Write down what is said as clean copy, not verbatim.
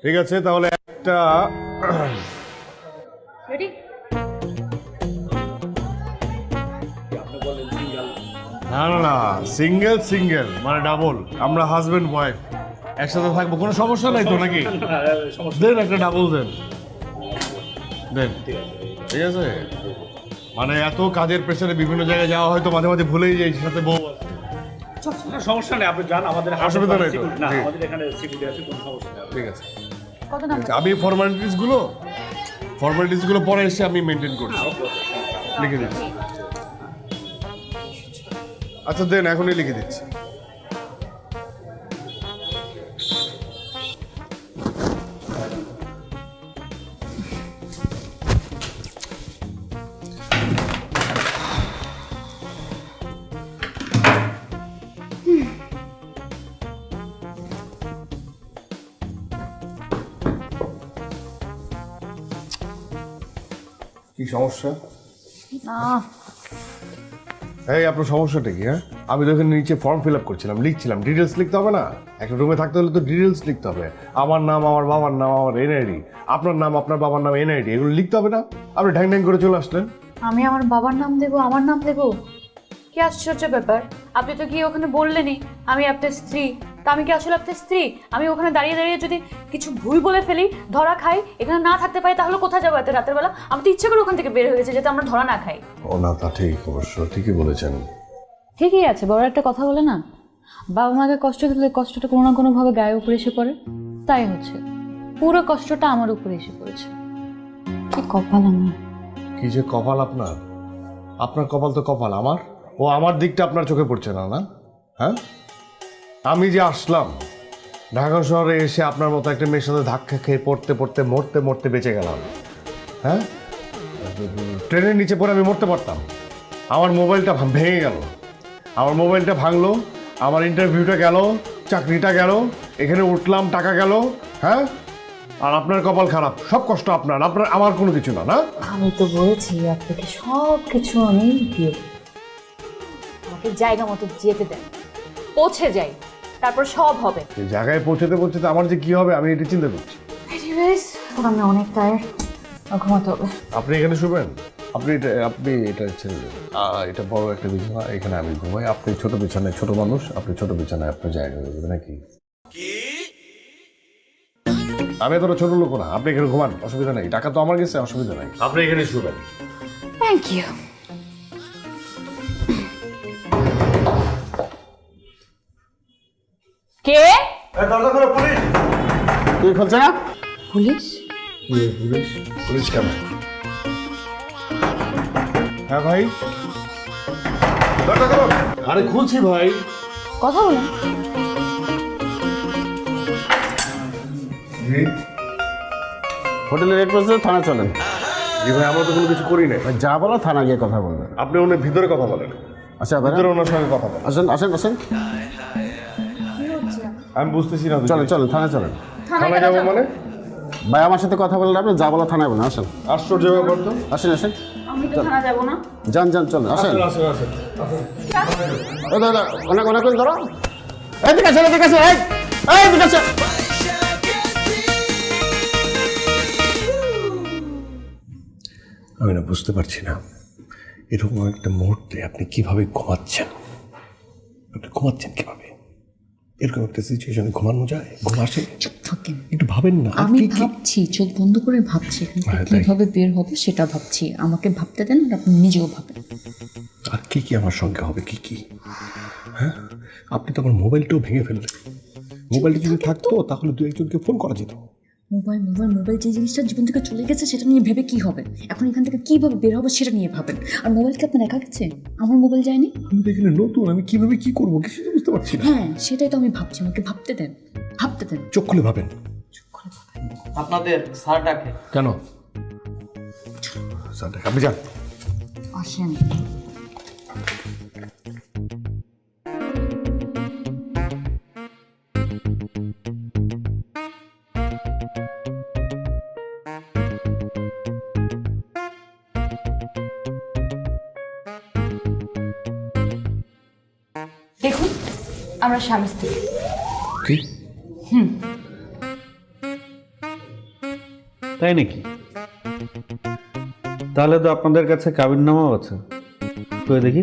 ঠিক আছে, তাহলে একটা রেডি? না না না, সিঙ্গেল সিঙ্গেল মানে ডাবল। আমরা হাজবেন্ড ওয়াইফ একসাথে থাকবো, কোনো সমস্যা নাই তো নাকি? দেন একটা ডাবল দেন দেন। ঠিক আছে, মানে এত কাজের প্রেসারে বিভিন্ন জায়গায় যাওয়া হয়তো মাঝে মাঝে ভুলেই যাই সাথে বউ আছে। সমস্যা নেই, আপনি যান, আমাদের অসুবিধা নেই তো? না, ঠিক। আমাদের এখানে সিকিউরিটি আছে, কোনো সমস্যা নেই। ঠিক আছে, কত দাম? আমি ফর্মালিটিসগুলো পরে এসে আমি মেনটেন করছি, লিখে দিচ্ছি। আচ্ছা দেন, এখনই লিখে দিচ্ছি। কি সমস্যা? না, এই আপনার সমস্যাটা কি? হ্যাঁ, আমি তো এখানে নিচে ফর্ম ফিল আপ করছিলাম, লিখছিলাম। ডিটেলস লিখতে হবে না? একটা রুমে থাকতে হলে তো ডিটেলস লিখতে হবে। আমার নাম, আমার বাবার নাম, আমার এনআইডি, আপনার নাম, আপনার বাবার নাম, এনআইডি, এগুলো লিখতে হবে না? আপনি ঢ্যাং ঢ্যাং করে চলে আসলেন। আমি আমার বাবার নাম দেবো, আমার নাম দেবো? কি আশ্চর্য ব্যাপার! আপনি তো গিয়ে ওখানে বললেনই আমি আপনার স্ত্রী। তা আমি কি আসলে আপনার স্ত্রী? আমি ওখানে দাঁড়িয়ে দাঁড়িয়ে যদি কিছু ভুল বলে ফেলি, ধরা খাই, এখানে না থাকতে পারি, তাহলে কোথায় যাবো এত রাতের বেলা? আমি তো ইচ্ছে করে ওখান থেকে বের হয়ে গেছে যাতে আমরা ধরা না খাই। ও না, তা ঠিক, অবশ্য ঠিকই বলেছেন। ঠিকই আছে, বড় একটা কথা বলে না, বাবা মাকে কষ্ট দিলে কষ্টটা কোনো না কোনোভাবে গায়ে উপরে এসে পড়ে। তাই হচ্ছে, পুরো কষ্টটা আমার উপরে এসে পড়েছে। কি কপাল আমার! কি যে কপাল আপনার! আপনার কপাল তো কপাল, আমার দিকটা আপনার চোখে পড়ছে না, না? হ্যাঁ, আমি যে আসলাম ঢাকা শহরে, এসে আপনার মতো একটা মেয়ের সাথে ধাক্কা খেয়ে পড়তে পড়তে মরতে মরতে বেঁচে গেলাম। হ্যাঁ, ট্রেনের নিচে পড়ে আমি মরতে পারতাম। আমার মোবাইলটা ভেঙে গেল, আমার মোবাইলটা ভাঙলো, আমার ইন্টারভিউটা গেল, চাকরিটা গেল, এখানে উঠলাম, টাকা গেল। হ্যাঁ, আর আপনার কপাল খারাপ, সব কষ্ট আপনার, আমার কোনো কিছু না। না, আমি তো বলেছি আপনাকে সব কিছু আমি দিয়ে দেব। আমাকে জায়গা মতো যেতে দেন, পৌঁছে যাই, তারপর সব হবে। এই জায়গায় পৌঁছতে পৌঁছতে আমার যে কি হবে আমি এটা চিন্তা করছি। আমি অনেক টায়ার্ড, ঘুমাতে হবে। আপনি এখানে শুবেন? আপনি এটা ছেড়ে দেবেন। এটা বড় একটা বিছানা, এখানে আমি ঘুমাই। আপনি ছোট বিছানায়, ছোট মানুষ, আপনি ছোট বিছানায় আপনার জায়গা হয়ে যাবে নাকি? আমি এতটা ছোট লোক না, আপনি এখানে ঘুমান, অসুবিধা নেই। টাকা তো আমার কাছে, অসুবিধা নাই। আপনি এখানে শুবেন। Thank you. কে? তুই খুলছে না? পুলিশ? পুলিশ কেন? হ্যাঁ ভাই, আরে খুলছি ভাই। কথা বলুন। হোটেলে রেট করেছে, থানা চলেন। জি ভাই, আমরা তো কোনো কিছু করি নাই। যা বলো থানা গিয়ে কথা বলবেন। আপনি ওনার ভিতরে কথা বলেন, আচ্ছা ভিতরে ওনার সঙ্গে কথা বলেন। আসেন আসেন আসেন, আমি বুঝতেছি না তো। চলেন চলেন, থানায় চলেন। থানায় যাবো মানে? ভাই আমার সাথে কথা বললে আপনি যা বলো থানায় বলেন। আসেন আশ্চর্য ব্যাপার তো। আসেন আসেন, আমি তো থানা যাব না। যান যান, চলেন আসেন। আসেন আসেন। ও দাদা, অনেক অনেক ধরো। এই ঠিক আছে, ঠিক আছে, এই ঠিক আছে। আমি না বুঝতে পারছি না, এরকম একটা মুহূর্তে আপনি কিভাবে ঘুমাচ্ছেন? আপনি ঘুমাচ্ছেন কিভাবে? এরকম একটা সিচুয়েশনে ঘুমানো যায়? ঘুম আসে? চুপ থাকেন। একটু ভাবেন না। আমি ভাবছি, চোখ বন্ধ করে ভাবছি এখান থেকে হ্যাঁ, তাই। কিভাবে বের হবে সেটা ভাবছি। আমাকে ভাবতে দেন আর আপনি নিজেও ভাবেন। আর কি কি আমার সঙ্গে হবে? কি কি? হ্যাঁ, আপনি তো আমার মোবাইলটাও ভেঙে ফেললেন। মোবাইলটা যদি থাকতো তাহলে দু একজনকে ফোন করা যেত। মোবাইল মোবাইল মোবাইল যে জিনিসটা জীবন থেকে চলে গেছে সেটা নিয়ে ভেবে কি হবে? এখন এখান থেকে কিভাবে বের হবে সেটা নিয়ে ভাবেন। আর মোবাইল কি আপনার একা গেছে? আমার মোবাইল যায়নি। আমি তো এখানে নতুন, আমি কিভাবে কি করবো কিছু তো বুঝতে পারছি না। হ্যাঁ সেটাই তো আমি ভাবছি, আমাকে ভাবতে দেন, ভাবতে দেন। চোখ খুলে ভাবেন। আপনাদের স্যার ডাকে। কেন? স্যার দেখ, আপনি যান। আসেন। দেখুন, আমরা স্বামী স্ত্রী। কি? তাই নাকি? তাহলে তো আপনাদের কাছে কাবিননামাও আছে, কই দেখি।